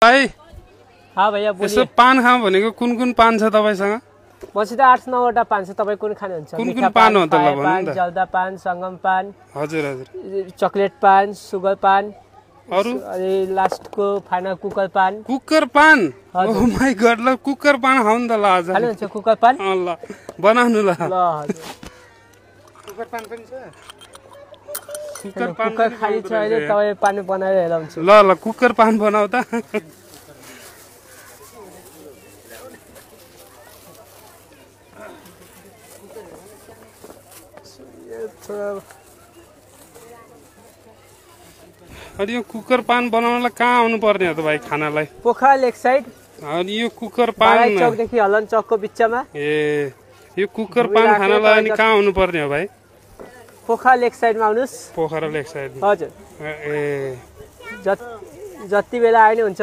भाइ हाँ भैया यसो पान खाऊँ भनेको कुन पान छ तपाईसँग? मसित 8-9 वटा पान छ। तपाईँ कुन खानुहुन्छ? कुन पान हो त ल भन्नु न? जल्दा पान, सङ्गम पान, हजुर चकलेट पान, सुगर पान, अरु अनि लास्टको फाइनल कुकर पान। कुकर पान? ओ माय गॉड, ल कुकर पान खाऊ नि त ल आज। खानुहुन्छ कुकर पान? ल बनाउनु ल। हजुर कुकर पान पनि छ? कुकर खाली छ अहिले, तपाईँ पान बनाएर हेराउँछु। ल कुकर पान बनाऊ त। अनि यो कुकर पान बनाउनलाई कहाँ आउनु पर्ने हो त भाइ खानालाई? पोखरा लेक साइड। अनि यो कुकर पान चौकदेखि हलन चौकको बिचमा। ए यो कुकर पान खानालाई अनि कहाँ आउनु पर्ने हो भाइ? पोखरा लेक साइडमा आउनुहोस्। पोखरा लेक साइड। हजुर। ए जति बेला आए नि हुन्छ।